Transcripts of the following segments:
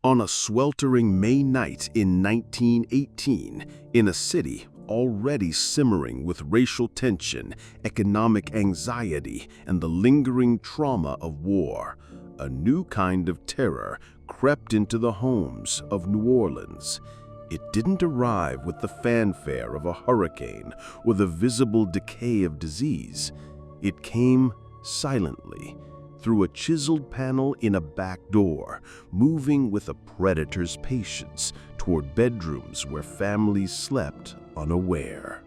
On a sweltering May night in 1918, in a city already simmering with racial tension, economic anxiety, and the lingering trauma of war, a new kind of terror crept into the homes of New Orleans. It didn't arrive with the fanfare of a hurricane or the visible decay of disease. It came silently, through a chiseled panel in a back door, moving with a predator's patience toward bedrooms where families slept unaware.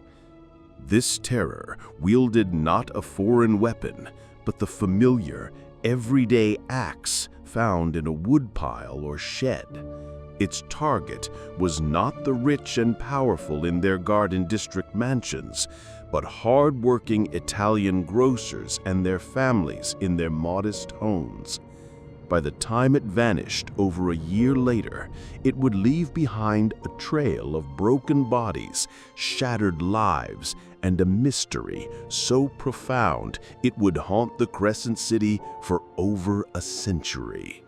This terror wielded not a foreign weapon, but the familiar, everyday axe found in a woodpile or shed. Its target was not the rich and powerful in their Garden District mansions, but hard-working Italian grocers and their families in their modest homes. By the time it vanished over a year later, it would leave behind a trail of broken bodies, shattered lives, and a mystery so profound it would haunt the Crescent City for over a century.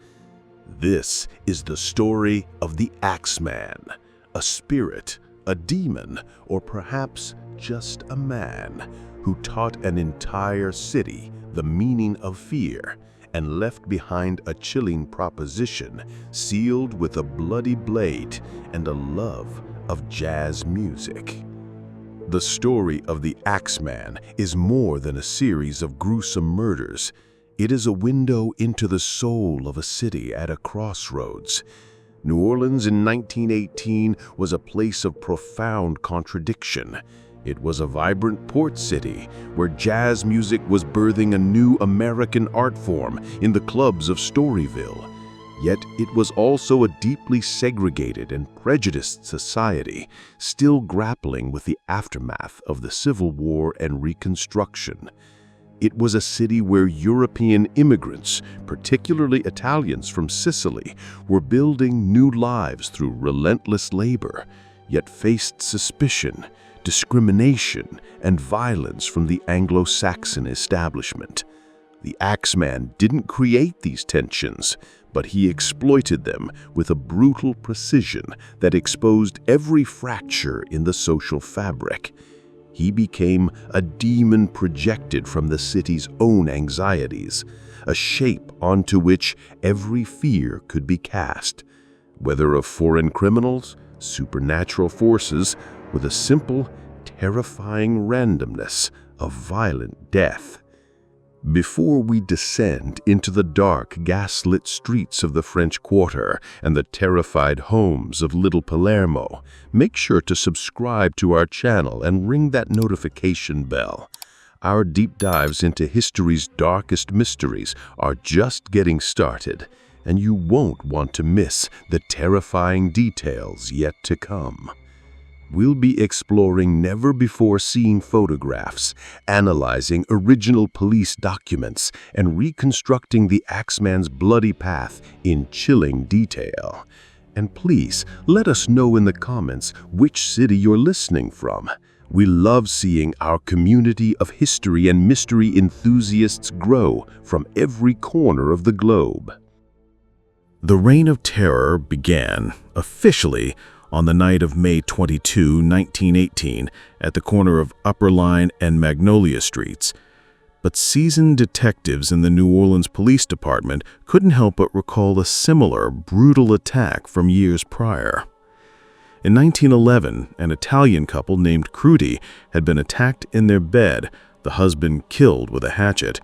This is the story of the Axeman, a spirit, a demon, or perhaps just a man who taught an entire city the meaning of fear and left behind a chilling proposition sealed with a bloody blade and a love of jazz music. The story of the Axeman is more than a series of gruesome murders. It is a window into the soul of a city at a crossroads. New Orleans in 1918 was a place of profound contradiction. It was a vibrant port city where jazz music was birthing a new American art form in the clubs of Storyville. Yet it was also a deeply segregated and prejudiced society, still grappling with the aftermath of the Civil War and Reconstruction. It was a city where European immigrants, particularly Italians from Sicily, were building new lives through relentless labor, yet faced suspicion, discrimination, and violence from the Anglo-Saxon establishment. The Axeman didn't create these tensions, but he exploited them with a brutal precision that exposed every fracture in the social fabric. He became a demon projected from the city's own anxieties, a shape onto which every fear could be cast, whether of foreign criminals, supernatural forces, or the simple, terrifying randomness of violent death. Before we descend into the dark, gaslit streets of the French Quarter and the terrified homes of Little Palermo, make sure to subscribe to our channel and ring that notification bell. Our deep dives into history's darkest mysteries are just getting started, and you won't want to miss the terrifying details yet to come. We'll be exploring never-before-seen photographs, analyzing original police documents, and reconstructing the Axeman's bloody path in chilling detail. And please, let us know in the comments which city you're listening from. We love seeing our community of history and mystery enthusiasts grow from every corner of the globe. The Reign of Terror began, officially, on the night of May 22, 1918, at the corner of Upper Line and Magnolia Streets. But seasoned detectives in the New Orleans Police Department couldn't help but recall a similar, brutal attack from years prior. In 1911, an Italian couple named Crudi had been attacked in their bed, the husband killed with a hatchet.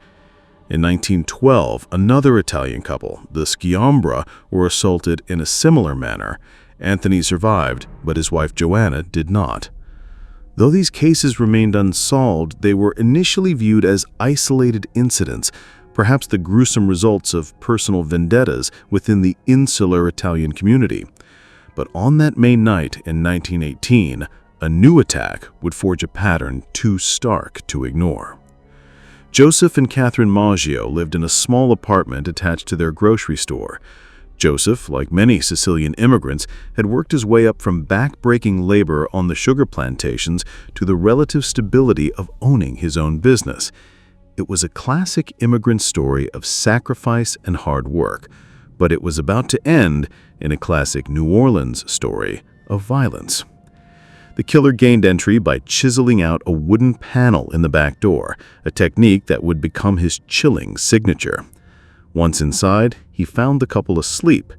In 1912, another Italian couple, the Sciambra, were assaulted in a similar manner. Anthony survived, but his wife Joanna did not. Though these cases remained unsolved, they were initially viewed as isolated incidents, perhaps the gruesome results of personal vendettas within the insular Italian community. But on that May night in 1918, a new attack would forge a pattern too stark to ignore. Joseph and Catherine Maggio lived in a small apartment attached to their grocery store. Joseph, like many Sicilian immigrants, had worked his way up from back-breaking labor on the sugar plantations to the relative stability of owning his own business. It was a classic immigrant story of sacrifice and hard work, but it was about to end in a classic New Orleans story of violence. The killer gained entry by chiseling out a wooden panel in the back door, a technique that would become his chilling signature. Once inside, he found the couple asleep.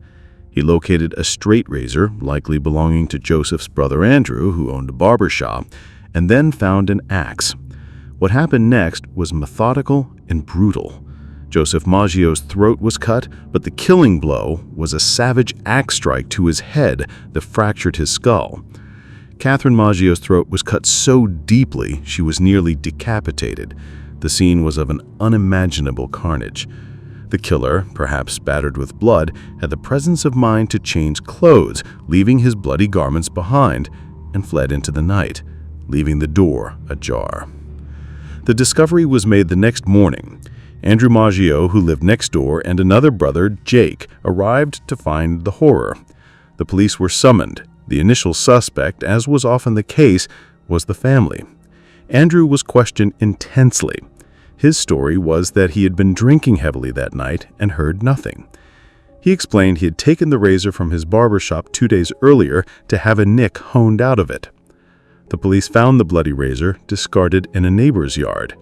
He located a straight razor, likely belonging to Joseph's brother Andrew, who owned a barber shop, and then found an axe. What happened next was methodical and brutal. Joseph Maggio's throat was cut, but the killing blow was a savage axe strike to his head that fractured his skull. Catherine Maggio's throat was cut so deeply she was nearly decapitated. The scene was of an unimaginable carnage. The killer, perhaps spattered with blood, had the presence of mind to change clothes, leaving his bloody garments behind, and fled into the night, leaving the door ajar. The discovery was made the next morning. Andrew Maggio, who lived next door, and another brother, Jake, arrived to find the horror. The police were summoned. The initial suspect, as was often the case, was the family. Andrew was questioned intensely. His story was that he had been drinking heavily that night and heard nothing. He explained he had taken the razor from his barber shop 2 days earlier to have a nick honed out of it. The police found the bloody razor discarded in a neighbor's yard.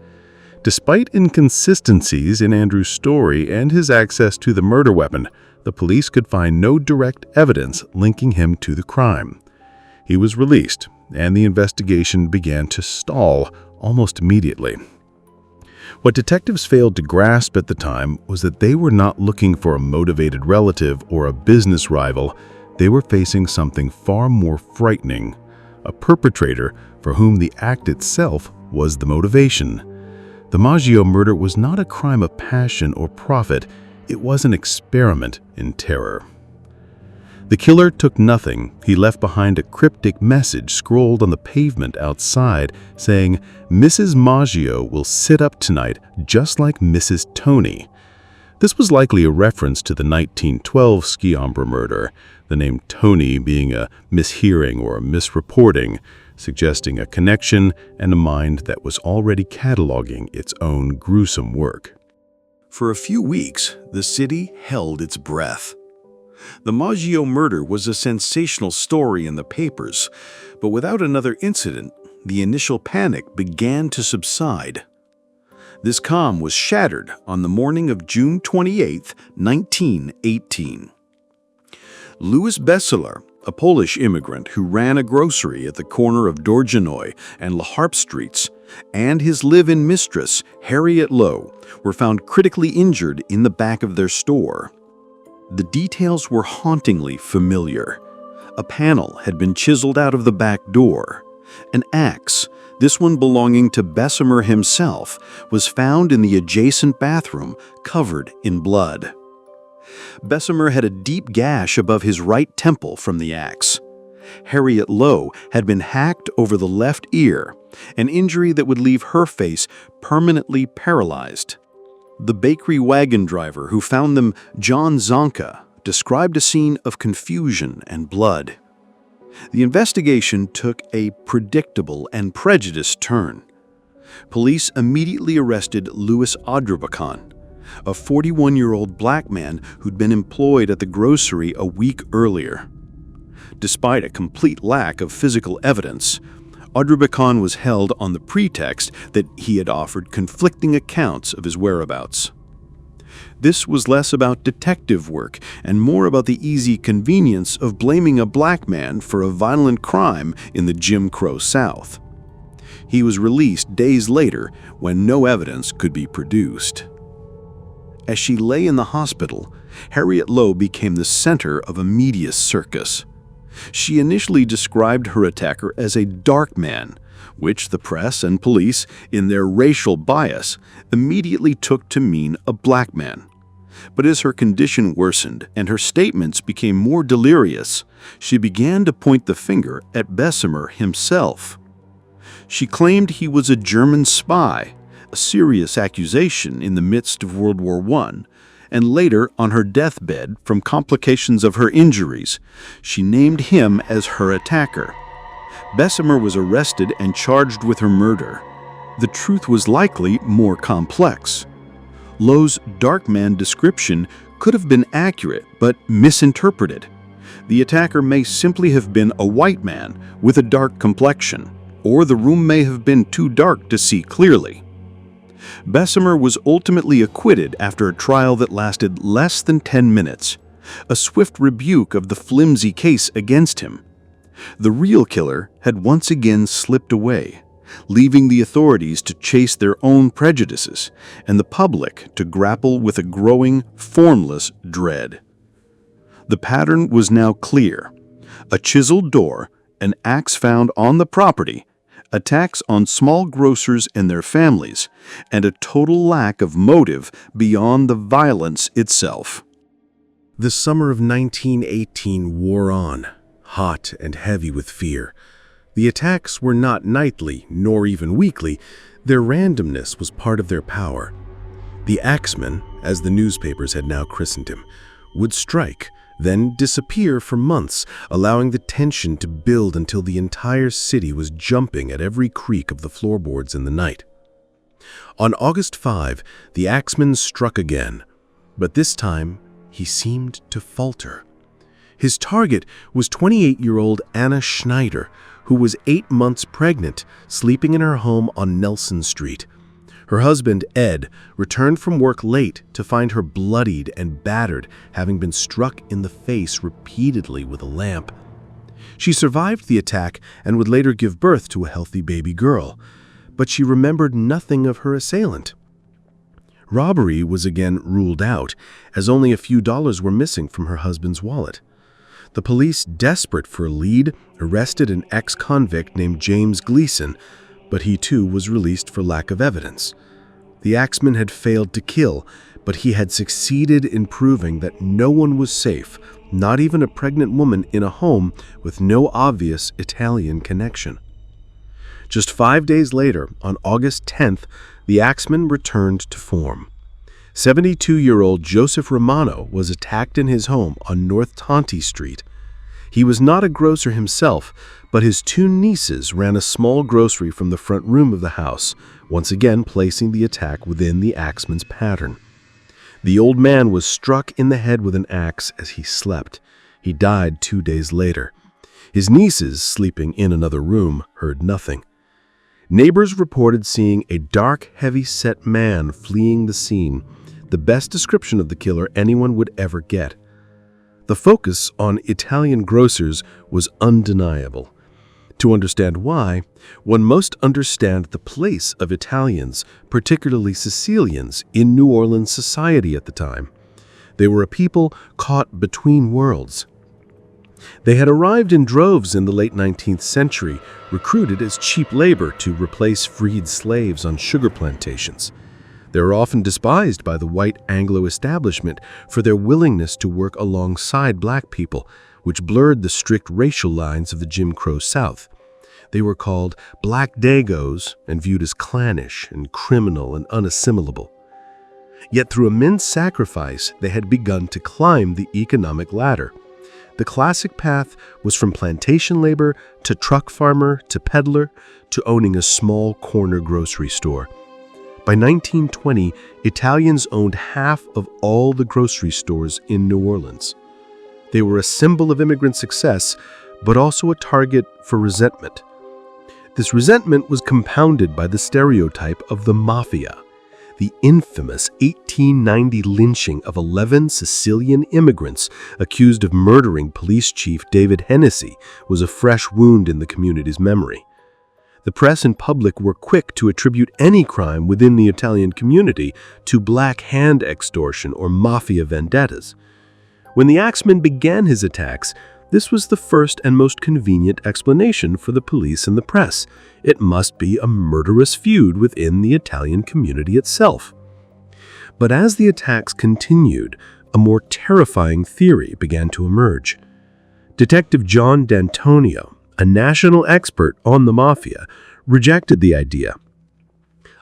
Despite inconsistencies in Andrew's story and his access to the murder weapon, the police could find no direct evidence linking him to the crime. He was released, and the investigation began to stall almost immediately. What detectives failed to grasp at the time was that they were not looking for a motivated relative or a business rival. They were facing something far more frightening, a perpetrator for whom the act itself was the motivation. The Maggio murder was not a crime of passion or profit. It was an experiment in terror. The killer took nothing. He left behind a cryptic message scrawled on the pavement outside saying, "Mrs. Maggio will sit up tonight just like Mrs. Tony." This was likely a reference to the 1912 Skiombre murder, the name Tony being a mishearing or a misreporting, suggesting a connection and a mind that was already cataloging its own gruesome work. For a few weeks, the city held its breath. The Maggio murder was a sensational story in the papers, but without another incident, the initial panic began to subside. This calm was shattered on the morning of June 28, 1918. Louis Besseler, a Polish immigrant who ran a grocery at the corner of Dorjanoy and La Harpe Streets, and his live-in mistress, Harriet Lowe, were found critically injured in the back of their store. The details were hauntingly familiar. A panel had been chiseled out of the back door. An axe, this one belonging to Bessemer himself, was found in the adjacent bathroom, covered in blood. Bessemer had a deep gash above his right temple from the axe. Harriet Lowe had been hacked over the left ear, an injury that would leave her face permanently paralyzed. The bakery wagon driver who found them, John Zonka, described a scene of confusion and blood. The investigation took a predictable and prejudiced turn. Police immediately arrested Louis Adrubacon, a 41-year-old black man who'd been employed at the grocery a week earlier. Despite a complete lack of physical evidence, Adrubacon was held on the pretext that he had offered conflicting accounts of his whereabouts. This was less about detective work and more about the easy convenience of blaming a black man for a violent crime in the Jim Crow South. He was released days later when no evidence could be produced. As she lay in the hospital, Harriet Lowe became the center of a media circus. She initially described her attacker as a dark man, which the press and police, in their racial bias, immediately took to mean a black man. But as her condition worsened and her statements became more delirious, she began to point the finger at Bessemer himself. She claimed he was a German spy, a serious accusation in the midst of World War I, and later, on her deathbed from complications of her injuries, she named him as her attacker. Bessemer was arrested and charged with her murder. The truth was likely more complex. Lowe's dark man description could have been accurate but misinterpreted. The attacker may simply have been a white man with a dark complexion, or the room may have been too dark to see clearly. Bessemer was ultimately acquitted after a trial that lasted less than 10 minutes, a swift rebuke of the flimsy case against him. The real killer had once again slipped away, leaving the authorities to chase their own prejudices and the public to grapple with a growing, formless dread. The pattern was now clear: a chiseled door, an axe found on the property, attacks on small grocers and their families, and a total lack of motive beyond the violence itself. The summer of 1918 wore on, hot and heavy with fear. The attacks were not nightly, nor even weekly. Their randomness was part of their power. The Axeman, as the newspapers had now christened him, would strike, then disappear for months, allowing the tension to build until the entire city was jumping at every creak of the floorboards in the night. On August 5, the Axeman struck again, but this time he seemed to falter. His target was 28-year-old Anna Schneider, who was 8 months pregnant, sleeping in her home on Nelson Street. Her husband, Ed, returned from work late to find her bloodied and battered, having been struck in the face repeatedly with a lamp. She survived the attack and would later give birth to a healthy baby girl, but she remembered nothing of her assailant. Robbery was again ruled out, as only a few dollars were missing from her husband's wallet. The police, desperate for a lead, arrested an ex-convict named James Gleason, but he too was released for lack of evidence. The Axeman had failed to kill, but he had succeeded in proving that no one was safe, not even a pregnant woman in a home with no obvious Italian connection. Just 5 days later, on August 10th, the Axeman returned to form. 72-year-old Joseph Romano was attacked in his home on North Tonti Street. He was not a grocer himself, but his 2 nieces ran a small grocery from the front room of the house, once again placing the attack within the Axeman's pattern. The old man was struck in the head with an axe as he slept. He died 2 days later. His nieces, sleeping in another room, heard nothing. Neighbors reported seeing a dark, heavy-set man fleeing the scene, the best description of the killer anyone would ever get. The focus on Italian grocers was undeniable. To understand why, one must understand the place of Italians, particularly Sicilians, in New Orleans society at the time. They were a people caught between worlds. They had arrived in droves in the late 19th century, recruited as cheap labor to replace freed slaves on sugar plantations. They were often despised by the white Anglo establishment for their willingness to work alongside black people, which blurred the strict racial lines of the Jim Crow South. They were called black Dagos and viewed as clannish and criminal and unassimilable. Yet through immense sacrifice, they had begun to climb the economic ladder. The classic path was from plantation labor to truck farmer to peddler to owning a small corner grocery store. By 1920, Italians owned half of all the grocery stores in New Orleans. They were a symbol of immigrant success, but also a target for resentment. This resentment was compounded by the stereotype of the mafia. The infamous 1890 lynching of 11 Sicilian immigrants accused of murdering police chief David Hennessy was a fresh wound in the community's memory. The press and public were quick to attribute any crime within the Italian community to black hand extortion or mafia vendettas. When the Axeman began his attacks, this was the first and most convenient explanation for the police and the press. It must be a murderous feud within the Italian community itself. But as the attacks continued, a more terrifying theory began to emerge. Detective John D'Antonio, a national expert on the mafia, rejected the idea.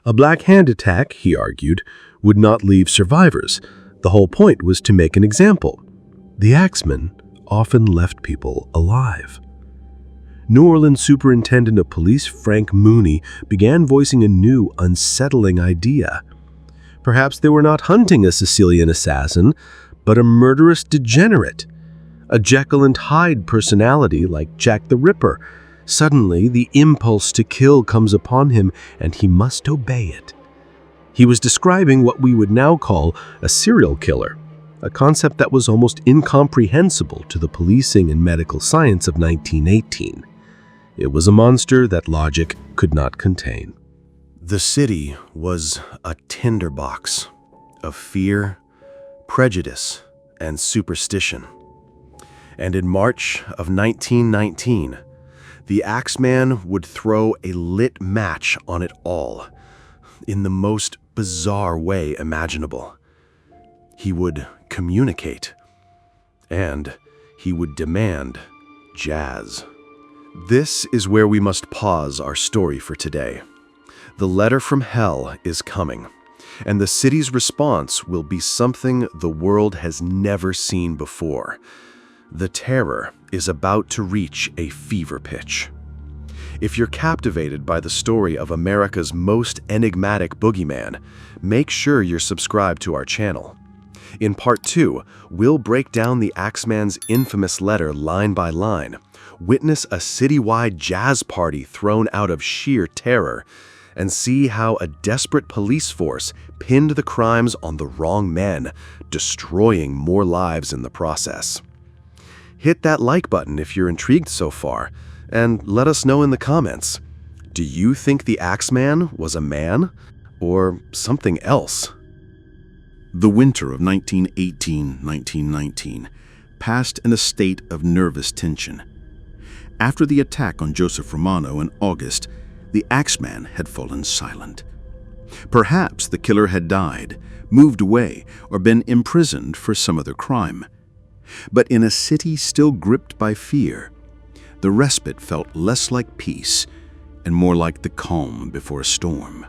A black hand attack, he argued, would not leave survivors. The whole point was to make an example. The Axeman often left people alive. New Orleans Superintendent of Police Frank Mooney began voicing a new, unsettling idea. Perhaps they were not hunting a Sicilian assassin, but a murderous degenerate, a Jekyll and Hyde personality like Jack the Ripper. Suddenly, the impulse to kill comes upon him, and he must obey it. He was describing what we would now call a serial killer, a concept that was almost incomprehensible to the policing and medical science of 1918. It was a monster that logic could not contain. The city was a tinderbox of fear, prejudice, and superstition. And in March of 1919, the Axeman would throw a lit match on it all, in the most bizarre way imaginable. He would communicate, and he would demand jazz. This is where we must pause our story for today. The letter from hell is coming, and the city's response will be something the world has never seen before. The terror is about to reach a fever pitch. If you're captivated by the story of America's most enigmatic boogeyman, make sure you're subscribed to our channel. In Part 2, we'll break down the Axeman's infamous letter line by line, witness a citywide jazz party thrown out of sheer terror, and see how a desperate police force pinned the crimes on the wrong men, destroying more lives in the process. Hit that like button if you're intrigued so far, and let us know in the comments. Do you think the Axeman was a man or something else? The winter of 1918-1919 passed in a state of nervous tension. After the attack on Joseph Romano in August, the Axeman had fallen silent. Perhaps the killer had died, moved away, or been imprisoned for some other crime. But in a city still gripped by fear, the respite felt less like peace and more like the calm before a storm.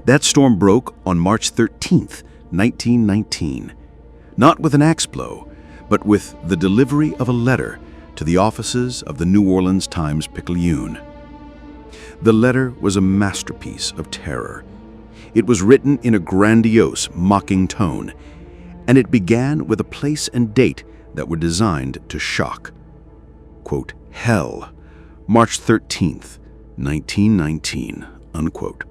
That storm broke on March 13th, 1919, not with an axe blow, but with the delivery of a letter to the offices of the New Orleans Times-Picayune. The letter was a masterpiece of terror. It was written in a grandiose, mocking tone, and it began with a place and date that were designed to shock. Quote, "Hell, March 13th, 1919, unquote.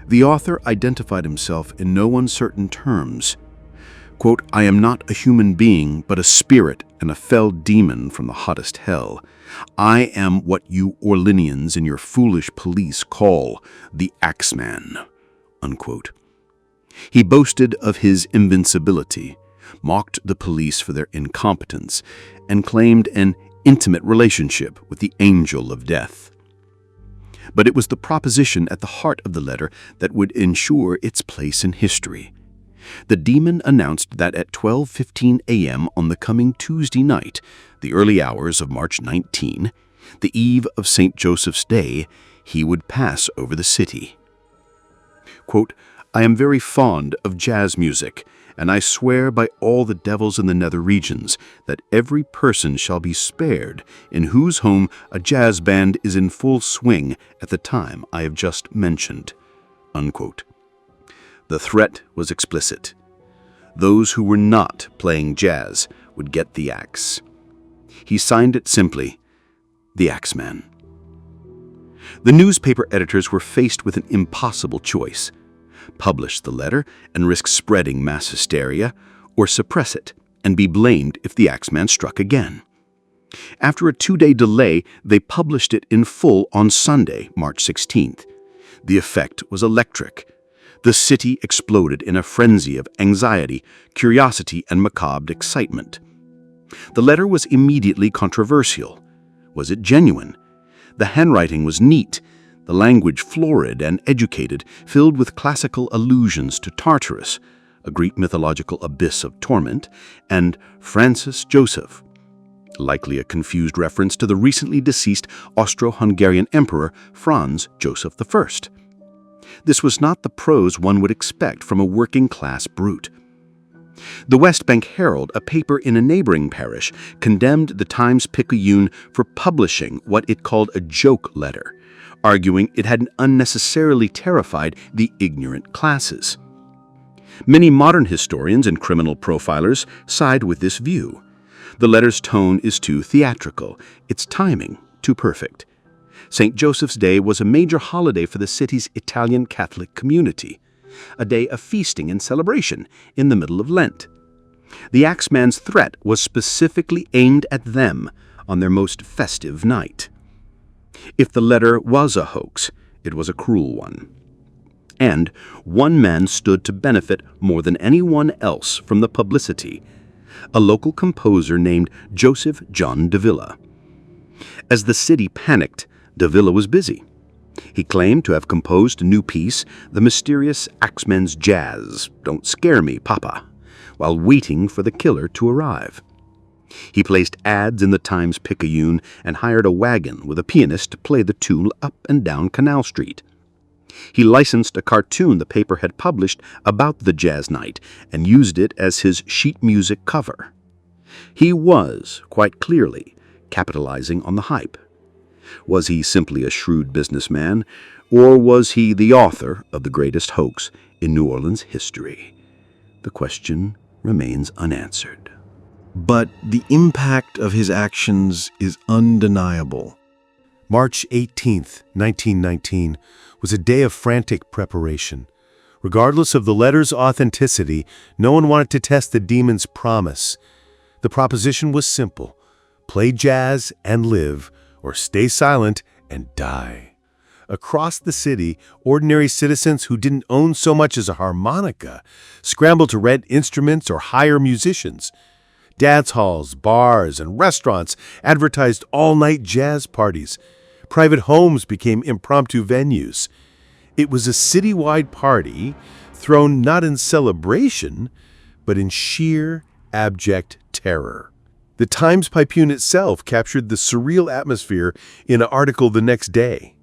The author identified himself in no uncertain terms. Quote, "I am not a human being, but a spirit and a fell demon from the hottest hell. I am what you Orleanians and your foolish police call the Axeman," unquote. He boasted of his invincibility, mocked the police for their incompetence, and claimed an intimate relationship with the angel of death. But it was the proposition at the heart of the letter that would ensure its place in history. The demon announced that at 12:15 a.m. on the coming Tuesday night, the early hours of March 19, the eve of St. Joseph's Day, he would pass over the city. Quote, "I am very fond of jazz music, and I swear by all the devils in the nether regions that every person shall be spared in whose home a jazz band is in full swing at the time I have just mentioned," unquote. The threat was explicit. Those who were not playing jazz would get the axe. He signed it simply, the Axeman. The newspaper editors were faced with an impossible choice: publish the letter and risk spreading mass hysteria, or suppress it and be blamed if the Axeman struck again. After a 2-day delay, they published it in full on Sunday, March 16th. The effect was electric. The city exploded in a frenzy of anxiety, curiosity, and macabre excitement. The letter was immediately controversial. Was it genuine? The handwriting was neat, the language florid and educated, filled with classical allusions to Tartarus, a Greek mythological abyss of torment, and Francis Joseph, likely a confused reference to the recently deceased Austro-Hungarian emperor Franz Joseph I. This was not the prose one would expect from a working-class brute. The West Bank Herald, a paper in a neighboring parish, condemned the Times-Picayune for publishing what it called a joke letter, arguing it had unnecessarily terrified the ignorant classes. Many modern historians and criminal profilers side with this view. The letter's tone is too theatrical, its timing too perfect. St. Joseph's Day was a major holiday for the city's Italian Catholic community, a day of feasting and celebration in the middle of Lent. The Axeman's threat was specifically aimed at them on their most festive night. If the letter was a hoax, it was a cruel one. And one man stood to benefit more than anyone else from the publicity, a local composer named Joseph John Davila. As the city panicked, Davila was busy. He claimed to have composed a new piece, the mysterious Axeman's Jazz, Don't Scare Me, Papa, while waiting for the killer to arrive. He placed ads in the Times-Picayune and hired a wagon with a pianist to play the tune up and down Canal Street. He licensed a cartoon the paper had published about the jazz night and used it as his sheet music cover. He was, quite clearly, capitalizing on the hype. Was he simply a shrewd businessman, or was he the author of the greatest hoax in New Orleans history? The question remains unanswered. But the impact of his actions is undeniable. March 18th, 1919, was a day of frantic preparation. Regardless of the letter's authenticity, no one wanted to test the demon's promise. The proposition was simple: play jazz and live, or stay silent and die. Across the city, ordinary citizens who didn't own so much as a harmonica scrambled to rent instruments or hire musicians. Dance halls, bars, and restaurants advertised all-night jazz parties. Private homes became impromptu venues. It was a citywide party thrown not in celebration, but in sheer, abject terror. The Times-Picayune itself captured the surreal atmosphere in an article the next day.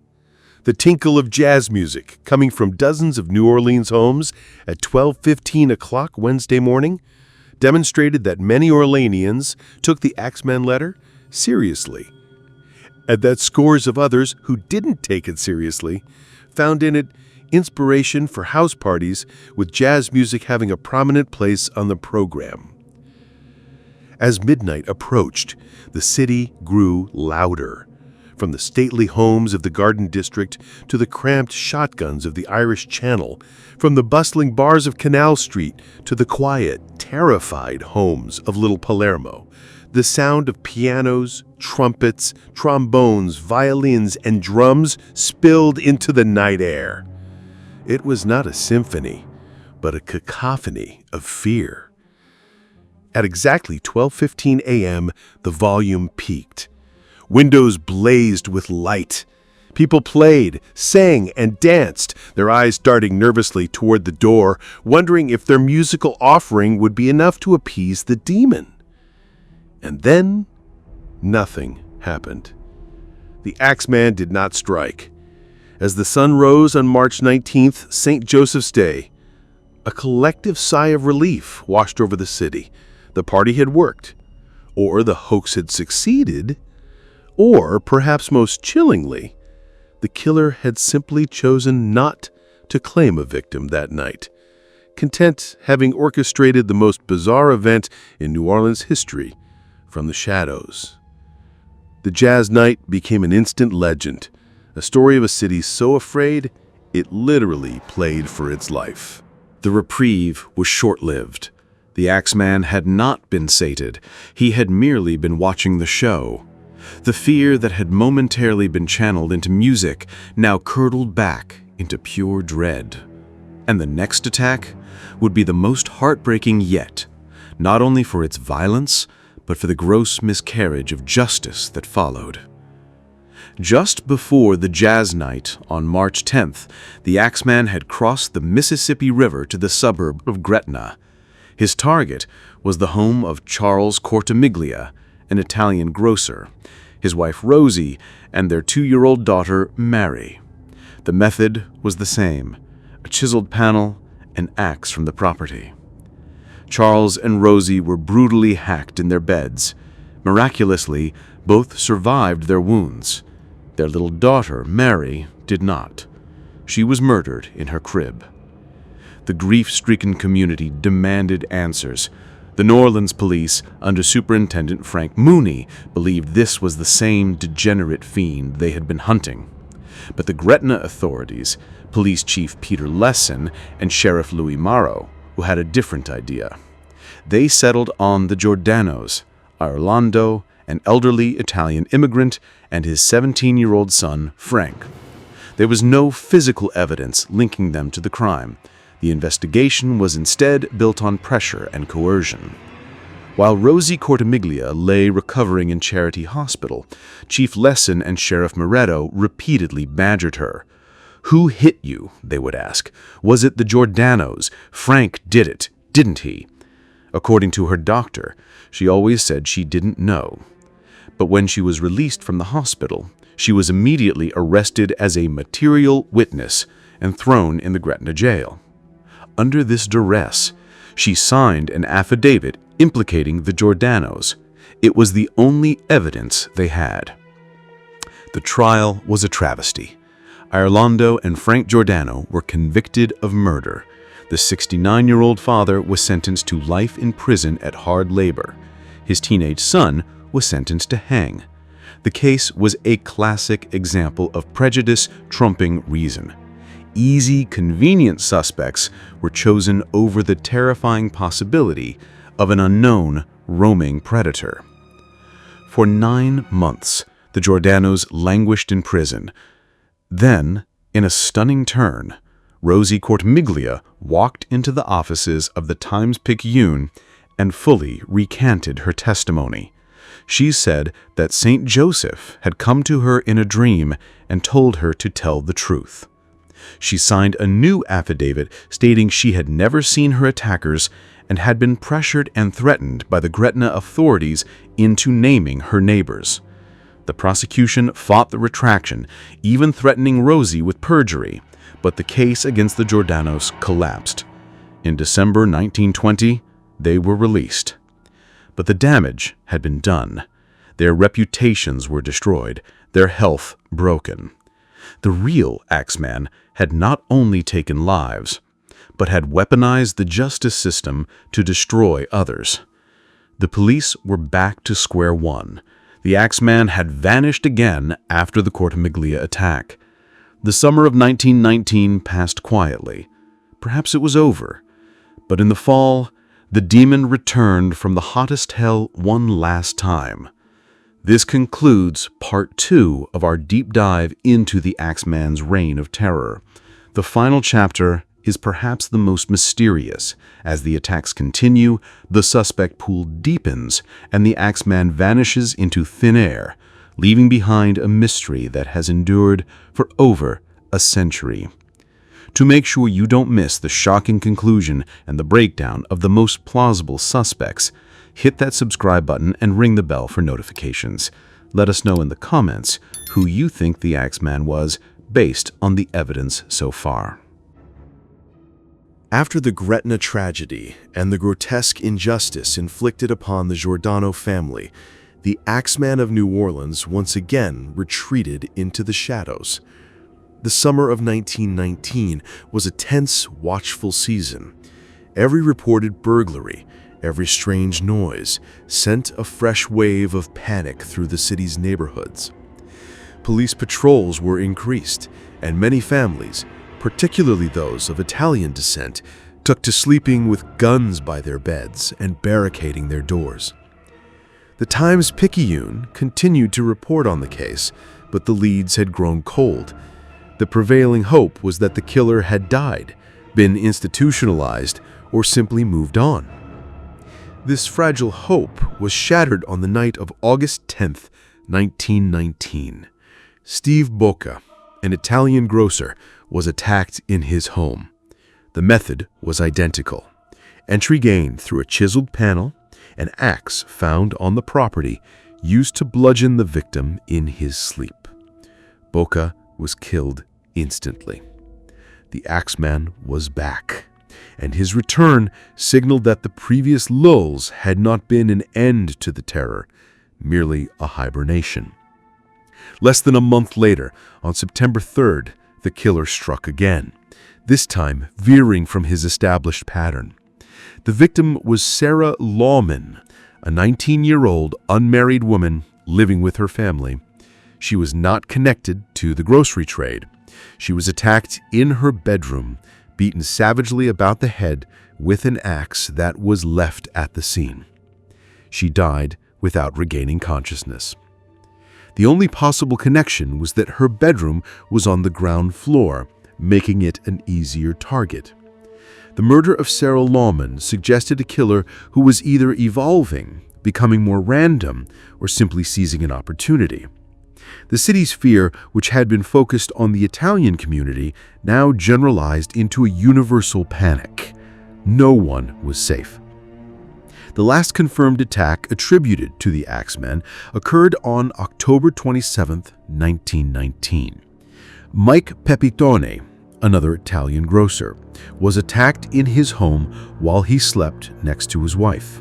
The tinkle of jazz music coming from dozens of New Orleans homes at 12:15 o'clock Wednesday morning demonstrated that many Orleanians took the Axeman letter seriously, and that scores of others who didn't take it seriously found in it inspiration for house parties, with jazz music having a prominent place on the program. As midnight approached, the city grew louder. From the stately homes of the Garden District to the cramped shotguns of the Irish Channel, from the bustling bars of Canal Street to the quiet, terrified homes of Little Palermo, the sound of pianos, trumpets, trombones, violins, and drums spilled into the night air. It was not a symphony, but a cacophony of fear. At exactly 12:15 a.m., the volume peaked. Windows blazed with light. People played, sang, and danced, their eyes darting nervously toward the door, wondering if their musical offering would be enough to appease the demon. And then, nothing happened. The Axeman did not strike. As the sun rose on March 19th, St. Joseph's Day, a collective sigh of relief washed over the city. The party had worked, or the hoax had succeeded, or, perhaps most chillingly, the killer had simply chosen not to claim a victim that night, content having orchestrated the most bizarre event in New Orleans history from the shadows. The jazz night became an instant legend, a story of a city so afraid it literally played for its life. The reprieve was short-lived. The Axeman had not been sated. He had merely been watching the show. The fear that had momentarily been channeled into music now curdled back into pure dread. And the next attack would be the most heartbreaking yet, not only for its violence, but for the gross miscarriage of justice that followed. Just before the jazz night on March 10th, the Axeman had crossed the Mississippi River to the suburb of Gretna. His target was the home of Charles Cortimiglia, an Italian grocer, his wife Rosie, and their 2-year-old daughter Mary. The method was the same: a chiseled panel, an axe from the property. Charles and Rosie were brutally hacked in their beds. Miraculously, both survived their wounds. Their little daughter, Mary, did not. She was murdered in her crib. The grief-stricken community demanded answers. The New Orleans police, under Superintendent Frank Mooney, believed this was the same degenerate fiend they had been hunting. But the Gretna authorities, Police Chief Peter Lesson and Sheriff Louis Morrow, who had a different idea. They settled on the Giordano's, Orlando, an elderly Italian immigrant, and his 17-year-old son, Frank. There was no physical evidence linking them to the crime. The investigation was instead built on pressure and coercion. While Rosie Cortimiglia lay recovering in Charity Hospital, Chief Lesson and Sheriff Moretto repeatedly badgered her. "Who hit you?" they would ask. "Was it the Giordano's? Frank did it, didn't he?" According to her doctor, she always said she didn't know. But when she was released from the hospital, she was immediately arrested as a material witness and thrown in the Gretna jail. Under this duress, she signed an affidavit implicating the Giordano's. It was the only evidence they had. The trial was a travesty. Orlando and Frank Giordano were convicted of murder. The 69-year-old father was sentenced to life in prison at hard labor. His teenage son was sentenced to hang. The case was a classic example of prejudice trumping reason. Easy, convenient suspects were chosen over the terrifying possibility of an unknown, roaming predator. For 9 months, the Giordano's languished in prison. Then, in a stunning turn, Rosie Cortimiglia walked into the offices of the Times-Picayune and fully recanted her testimony. She said that St. Joseph had come to her in a dream and told her to tell the truth. She signed a new affidavit stating she had never seen her attackers and had been pressured and threatened by the Gretna authorities into naming her neighbors. The prosecution fought the retraction, even threatening Rosie with perjury, but the case against the Giordano's collapsed. In December 1920, they were released. But the damage had been done. Their reputations were destroyed, their health broken. The real Axeman had not only taken lives, but had weaponized the justice system to destroy others. The police were back to square one. The Axeman had vanished again after the Cortimiglia attack. The summer of 1919 passed quietly. Perhaps it was over. But in the fall, the demon returned from the hottest hell one last time. This concludes part 2 of our deep dive into the Axeman's reign of terror. The final chapter is perhaps the most mysterious. As the attacks continue, the suspect pool deepens, and the Axeman vanishes into thin air, leaving behind a mystery that has endured for over a century. To make sure you don't miss the shocking conclusion and the breakdown of the most plausible suspects, hit that subscribe button and ring the bell for notifications. Let us know in the comments who you think the Axeman was based on the evidence so far. After the Gretna tragedy and the grotesque injustice inflicted upon the Giordano family, the Axeman of New Orleans once again retreated into the shadows. The summer of 1919 was a tense, watchful season. Every reported burglary, every strange noise, sent a fresh wave of panic through the city's neighborhoods. Police patrols were increased, and many families, particularly those of Italian descent, took to sleeping with guns by their beds and barricading their doors. The Times-Picayune continued to report on the case, but the leads had grown cold. The prevailing hope was that the killer had died, been institutionalized, or simply moved on. This fragile hope was shattered on the night of August 10th, 1919. Steve Bocca, an Italian grocer, was attacked in his home. The method was identical. Entry gained through a chiseled panel, an axe found on the property used to bludgeon the victim in his sleep. Bocca was killed instantly. The Axeman was back, and his return signaled that the previous lulls had not been an end to the terror, merely a hibernation. Less than a month later, on September 3rd, the killer struck again. this time veering from his established pattern. The victim was Sarah Lawman, a 19-year-old unmarried woman living with her family. She was not connected to the grocery trade. She was attacked in her bedroom, beaten savagely about the head with an axe that was left at the scene. She died without regaining consciousness. The only possible connection was that her bedroom was on the ground floor, making it an easier target. The murder of Sarah Lawman suggested a killer who was either evolving, becoming more random, or simply seizing an opportunity. The city's fear, which had been focused on the Italian community, now generalized into a universal panic. No one was safe. The last confirmed attack attributed to the Axeman occurred on October 27, 1919. Mike Pepitone, another Italian grocer, was attacked in his home while he slept next to his wife.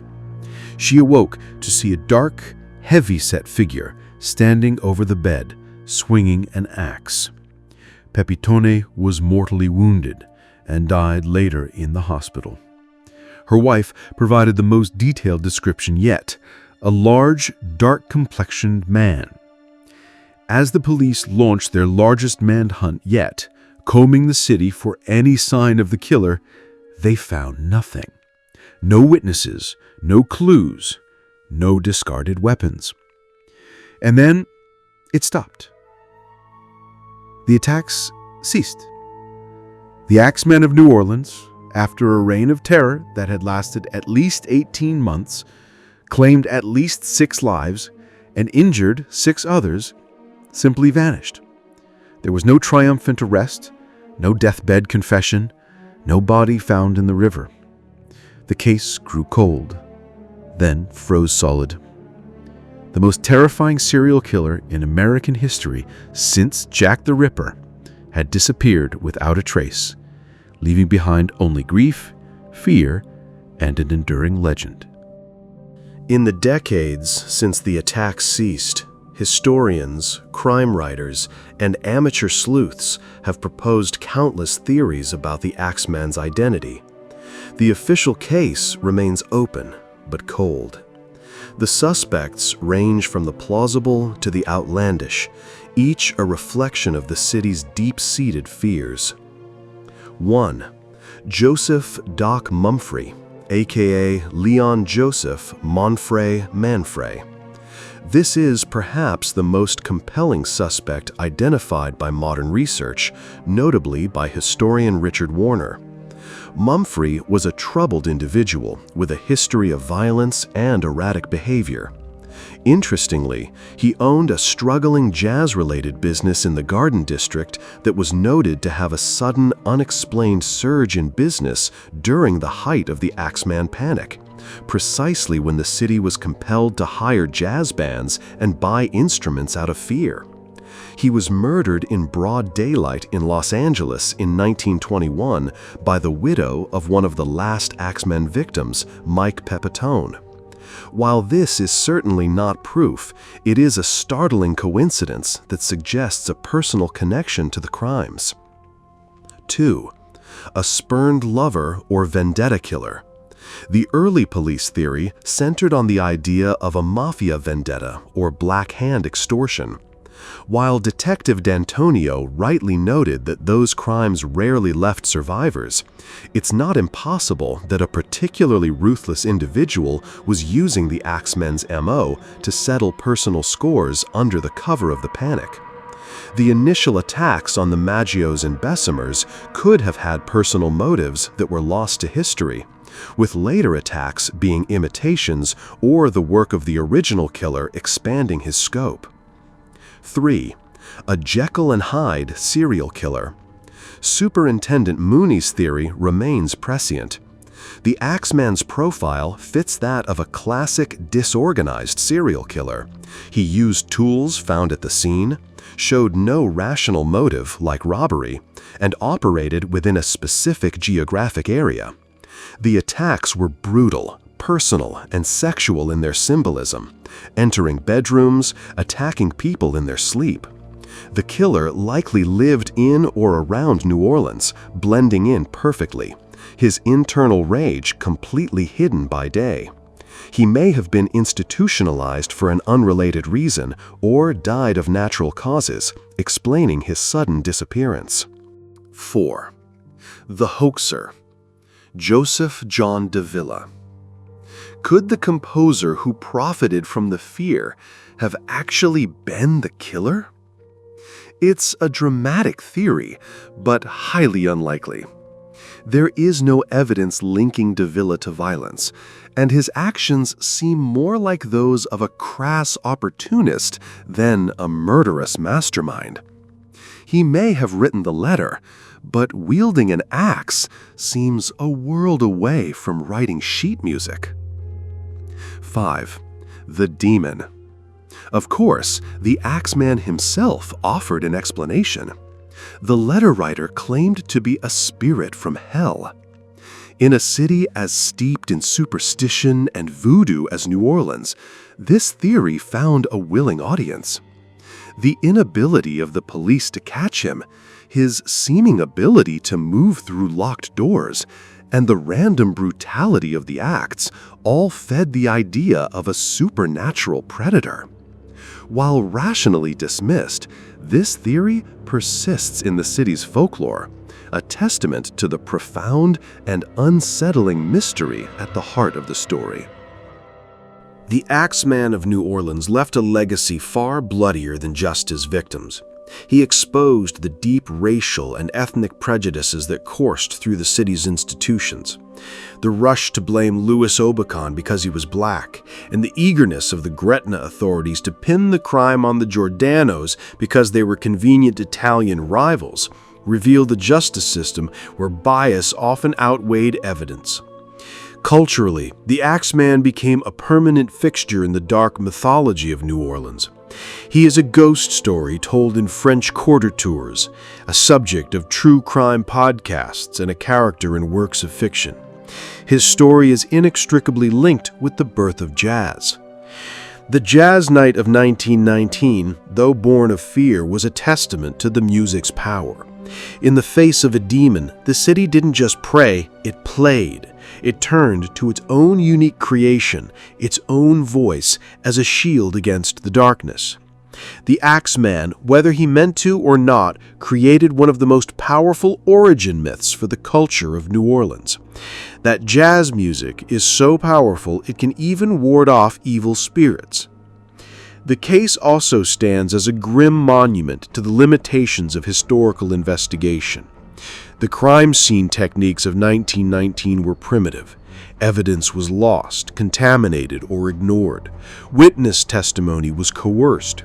She awoke to see a dark, heavy-set figure standing over the bed, swinging an axe. Pepitone was mortally wounded and died later in the hospital. Her wife provided the most detailed description yet, a large, dark-complexioned man. As the police launched their largest manhunt yet, combing the city for any sign of the killer, they found nothing. No witnesses, no clues, no discarded weapons. And then it stopped. The attacks ceased. The Axeman of New Orleans, after a reign of terror that had lasted at least 18 months, claimed at least 6 lives and injured 6 others, simply vanished. There was no triumphant arrest, no deathbed confession, no body found in the river. The case grew cold, then froze solid. The most terrifying serial killer in American history since Jack the Ripper had disappeared without a trace, leaving behind only grief, fear, and an enduring legend. In the decades since the attacks ceased, historians, crime writers, and amateur sleuths have proposed countless theories about the Axeman's identity. The official case remains open, but cold. The suspects range from the plausible to the outlandish, each a reflection of the city's deep-seated fears. 1. Joseph Doc Mumfrey, aka Leon Joseph Monfray Manfray. This is perhaps the most compelling suspect identified by modern research, notably by historian Richard Warner. Mumfrey was a troubled individual with a history of violence and erratic behavior. Interestingly, he owned a struggling jazz-related business in the Garden District that was noted to have a sudden, unexplained surge in business during the height of the Axeman panic, precisely when the city was compelled to hire jazz bands and buy instruments out of fear. He was murdered in broad daylight in Los Angeles in 1921 by the widow of one of the last Axeman victims, Mike Pepitone. While this is certainly not proof, it is a startling coincidence that suggests a personal connection to the crimes. 2. A spurned lover or vendetta killer. The early police theory centered on the idea of a mafia vendetta or black hand extortion. While Detective D'Antonio rightly noted that those crimes rarely left survivors, it's not impossible that a particularly ruthless individual was using the Axeman's MO to settle personal scores under the cover of the panic. The initial attacks on the Maggios and Bessemers could have had personal motives that were lost to history, with later attacks being imitations or the work of the original killer expanding his scope. 3. A Jekyll and Hyde serial killer. Superintendent Mooney's theory remains prescient. The Axeman's profile fits that of a classic disorganized serial killer. He used tools found at the scene, showed no rational motive like robbery, and operated within a specific geographic area. The attacks were brutal, personal, and sexual in their symbolism, entering bedrooms, attacking people in their sleep. The killer likely lived in or around New Orleans, blending in perfectly, his internal rage completely hidden by day. He may have been institutionalized for an unrelated reason or died of natural causes, explaining his sudden disappearance. 4. The hoaxer, Joseph John Davila. Could the composer who profited from the fear have actually been the killer? It's a dramatic theory, but highly unlikely. There is no evidence linking Davila to violence, and his actions seem more like those of a crass opportunist than a murderous mastermind. He may have written the letter, but wielding an axe seems a world away from writing sheet music. 5. The demon. Of course, the Axeman himself offered an explanation. The letter writer claimed to be a spirit from hell. In a city as steeped in superstition and voodoo as New Orleans, this theory found a willing audience. The inability of the police to catch him, his seeming ability to move through locked doors, and the random brutality of the acts all fed the idea of a supernatural predator. While rationally dismissed, this theory persists in the city's folklore, a testament to the profound and unsettling mystery at the heart of the story. The Axeman of New Orleans left a legacy far bloodier than just his victims. He exposed the deep racial and ethnic prejudices that coursed through the city's institutions. The rush to blame Louis Obicon because he was black, and the eagerness of the Gretna authorities to pin the crime on the Giordanos because they were convenient Italian rivals, revealed a justice system where bias often outweighed evidence. Culturally, the Axeman became a permanent fixture in the dark mythology of New Orleans. He is a ghost story told in French quarter tours, a subject of true crime podcasts, and a character in works of fiction. His story is inextricably linked with the birth of jazz. The Jazz Night of 1919, though born of fear, was a testament to the music's power. In the face of a demon, the city didn't just pray, it played. It turned to its own unique creation, its own voice, as a shield against the darkness. The Axeman, whether he meant to or not, created one of the most powerful origin myths for the culture of New Orleans. That jazz music is so powerful it can even ward off evil spirits. The case also stands as a grim monument to the limitations of historical investigation. The crime scene techniques of 1919 were primitive. Evidence was lost, contaminated, or ignored. Witness testimony was coerced.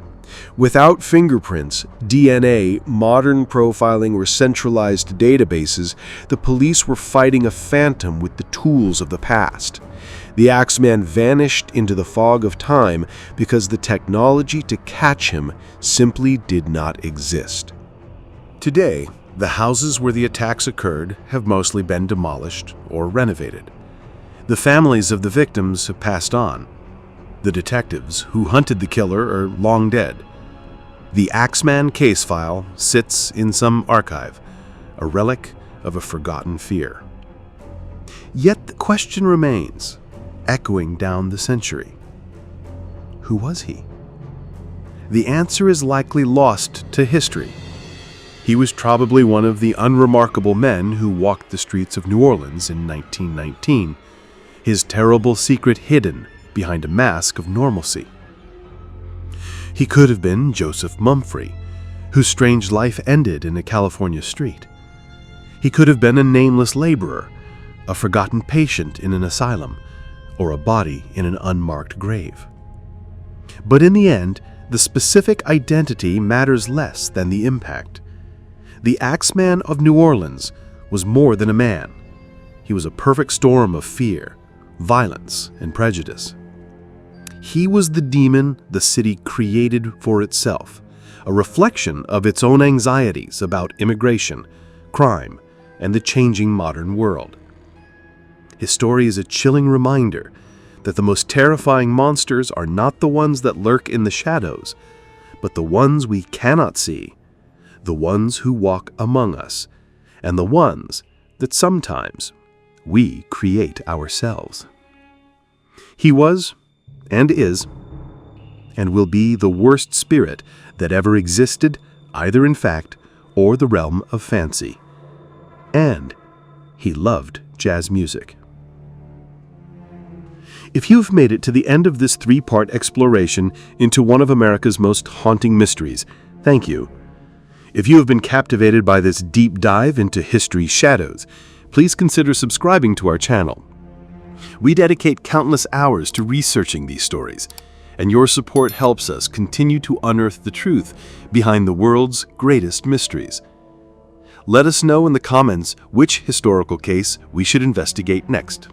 Without fingerprints, DNA, modern profiling, or centralized databases, the police were fighting a phantom with the tools of the past. The Axeman vanished into the fog of time because the technology to catch him simply did not exist. Today, the houses where the attacks occurred have mostly been demolished or renovated. The families of the victims have passed on. The detectives who hunted the killer are long dead. The Axeman case file sits in some archive, a relic of a forgotten fear. Yet the question remains, echoing down the century. Who was he? The answer is likely lost to history. He was probably one of the unremarkable men who walked the streets of New Orleans in 1919, his terrible secret hidden behind a mask of normalcy. He could have been Joseph Mumfree, whose strange life ended in a California street. He could have been a nameless laborer, a forgotten patient in an asylum, or a body in an unmarked grave. But in the end, the specific identity matters less than the impact. The Axeman of New Orleans was more than a man. He was a perfect storm of fear, violence, and prejudice. He was the demon the city created for itself, a reflection of its own anxieties about immigration, crime, and the changing modern world. His story is a chilling reminder that the most terrifying monsters are not the ones that lurk in the shadows, but the ones we cannot see, the ones who walk among us, and the ones that sometimes we create ourselves. He was, and is, and will be the worst spirit that ever existed, either in fact or the realm of fancy. And he loved jazz music. If you've made it to the end of this 3-part exploration into one of America's most haunting mysteries, thank you. If you have been captivated by this deep dive into history's shadows, please consider subscribing to our channel. We dedicate countless hours to researching these stories, and your support helps us continue to unearth the truth behind the world's greatest mysteries. Let us know in the comments which historical case we should investigate next.